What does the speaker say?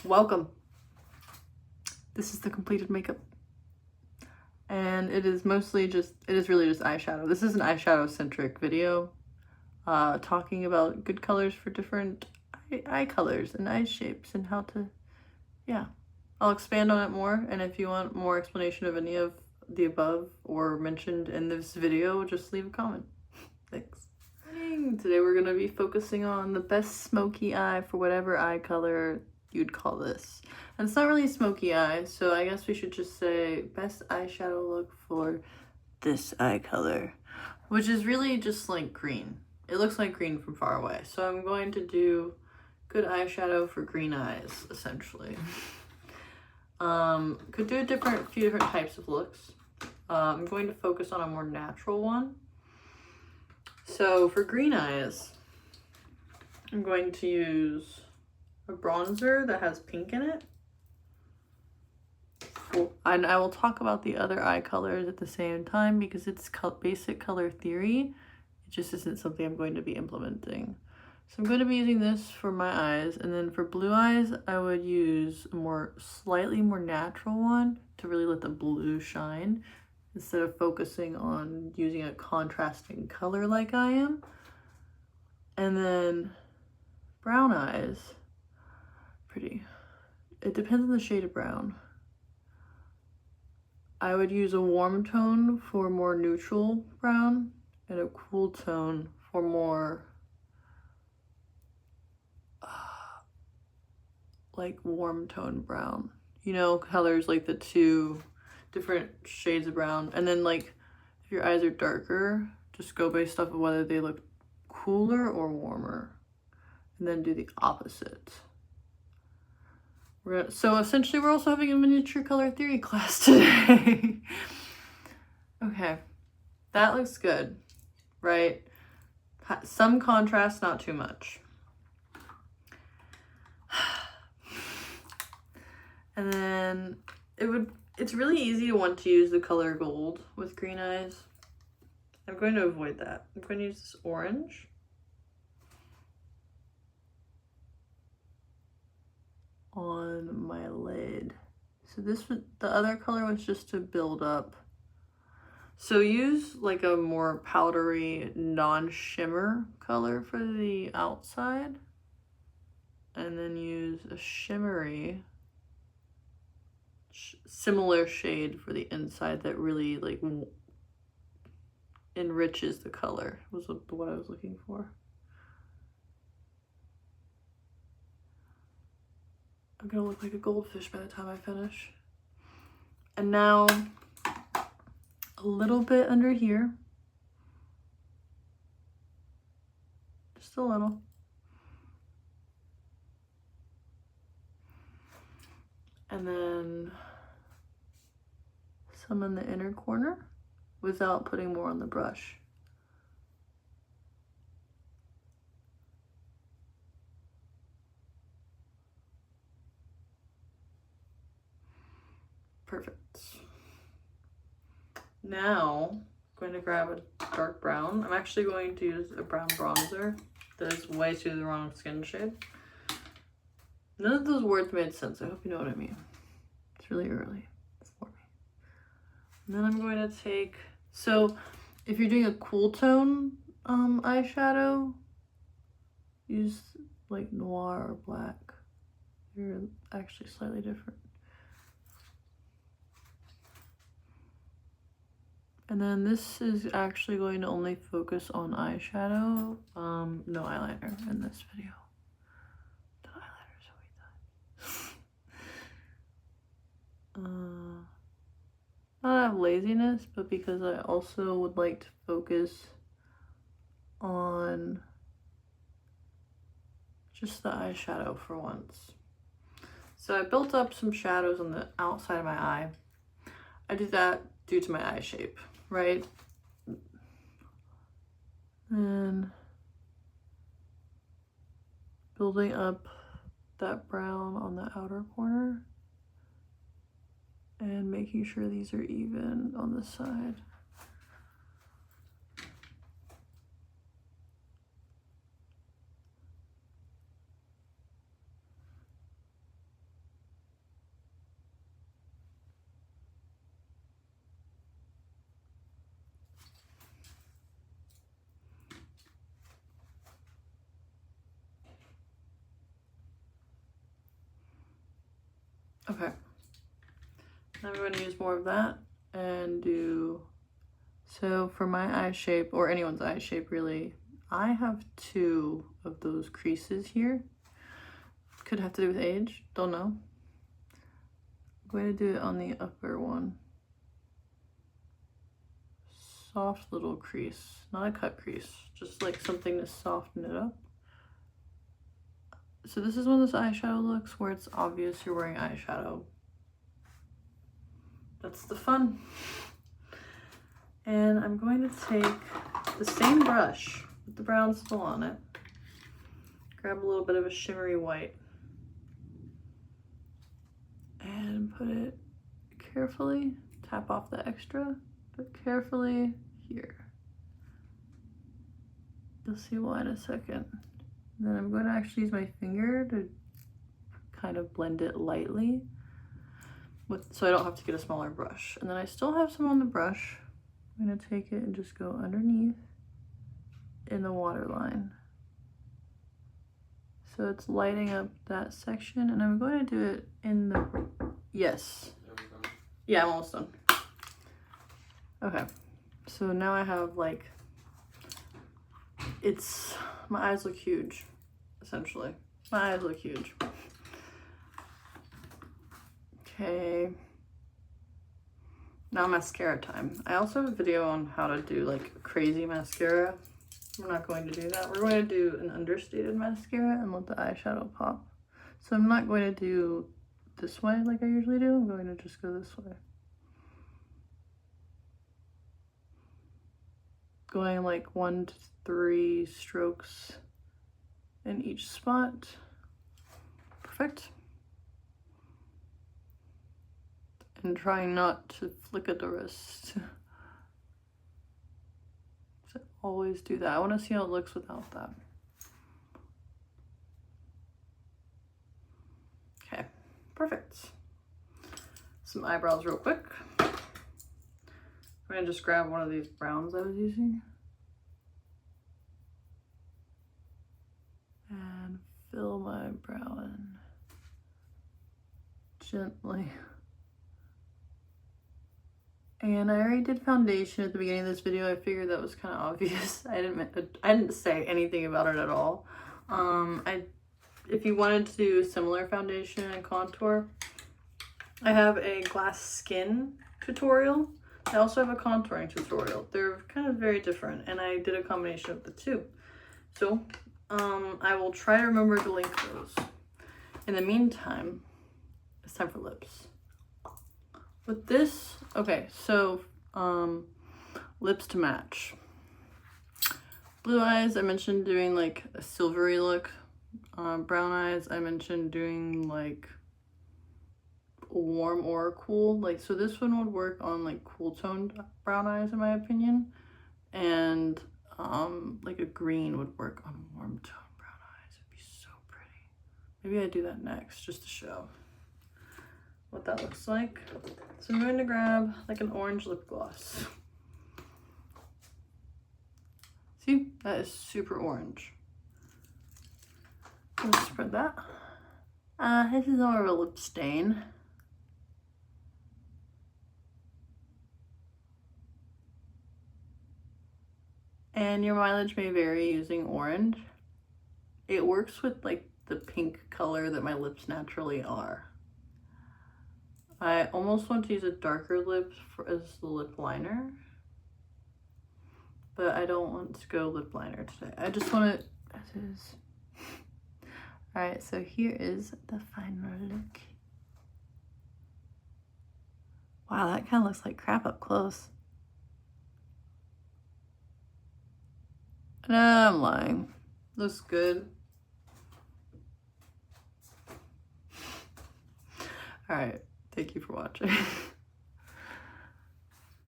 Welcome. This is the completed makeup. And it is really just eyeshadow. This is an eyeshadow centric video, talking about good colors for different eye colors and eye shapes and how to, yeah. I'll expand on it more, and if you want more explanation of any of the above or mentioned in this video, just leave a comment. Thanks. Today we're gonna be focusing on the best smoky eye for whatever eye color you'd call this. And it's not really smoky eye, so I guess we should just say best eyeshadow look for this eye color, which is really just like green. It looks like green from far away. So I'm going to do good eyeshadow for green eyes, essentially. Could do a few different types of looks. I'm going to focus on a more natural one. So for green eyes, I'm going to use a bronzer that has pink in it. And I will talk about the other eye colors at the same time because it's basic color theory. It just isn't something I'm going to be implementing. So I'm going to be using this for my eyes, and then for blue eyes, I would use a slightly more natural one to really let the blue shine instead of focusing on using a contrasting color like I am. And then brown eyes, it depends on the shade of brown. I would use a warm tone for more neutral brown and a cool tone for more like warm tone brown. You know, colors like the two different shades of brown. And then like if your eyes are darker, just go based off of whether they look cooler or warmer, and then do the opposite. So essentially we're also having a miniature color theory class today. Okay, that looks good, right? Some contrast, not too much. And then it's really easy to want to use the color gold with green eyes. I'm going to avoid that. I'm going to use this orange. On my lid. So the other color was just to build up. So use like a more powdery, non-shimmer color for the outside. And then use a shimmery, similar shade for the inside that really like enriches the color, was what I was looking for. I'm gonna look like a goldfish by the time I finish. And now a little bit under here. Just a little. And then some in the inner corner without putting more on the brush. Perfect. Now I'm going to grab a dark brown. I'm actually going to use a brown bronzer that is way to the wrong skin shade. None of those words made sense. I hope you know what I mean. It's really early for me. And then I'm going to take, so if you're doing a cool tone eyeshadow, use like noir or black. You're actually slightly different. And then this is actually going to only focus on eyeshadow, no eyeliner in this video. The eyeliner so we thought. Not out of laziness, but because I also would like to focus on just the eyeshadow for once. So I built up some shadows on the outside of my eye. I did that due to my eye shape, right? And building up that brown on the outer corner and making sure these are even on the side. Okay. Now I'm going to use more of that and do, so for my eye shape, or anyone's eye shape really, I have 2 of those creases here. Could have to do with age, don't know. I'm going to do it on the upper one. Soft little crease, not a cut crease, just like something to soften it up. So this is one of those eyeshadow looks where it's obvious you're wearing eyeshadow. That's the fun. And I'm going to take the same brush with the brown still on it, grab a little bit of a shimmery white, and put it carefully, tap off the extra, but carefully here. You'll see why in a second. And then I'm going to actually use my finger to kind of blend it lightly so I don't have to get a smaller brush. And then I still have some on the brush. I'm going to take it and just go underneath in the waterline. So it's lighting up that section, and I'm going to do it in the, yes. Yeah, I'm almost done. Okay, so now I have like, my eyes look huge, essentially. My eyes look huge. Okay. Now mascara time. I also have a video on how to do like crazy mascara. We're not going to do that. We're going to do an understated mascara and let the eyeshadow pop. So I'm not going to do this way like I usually do. I'm going to just go this way. Going like 1 to 3 strokes in each spot. Perfect. And trying not to flick at the wrist. So always do that. I want to see how it looks without that. Okay, perfect. Some eyebrows real quick. I'm gonna just grab one of these browns I was using and fill my brow in gently. And I already did foundation at the beginning of this video. I figured that was kind of obvious. I didn't say anything about it at all. If you wanted to do similar foundation and contour, I have a glass skin tutorial. I also have a contouring tutorial. They're kind of very different, and I did a combination of the 2. So I will try to remember to link those. In the meantime, it's time for lips. With this, okay, so lips to match. Blue eyes, I mentioned doing like a silvery look. Brown eyes, I mentioned doing like warm or cool. Like, so this one would work on like cool toned brown eyes in my opinion. And like a green would work on warm toned brown eyes. It'd be so pretty. Maybe I do that next just to show what that looks like. So I'm going to grab like an orange lip gloss. See, that is super orange. Let's spread that. This is more of a lip stain. And your mileage may vary using orange. It works with like the pink color that my lips naturally are. I almost want to use a darker lip as the lip liner, but I don't want to go lip liner today. I just want it as is. All right, so here is the final look. Wow, that kind of looks like crap up close. No, I'm lying. Looks good. All right. Thank you for watching.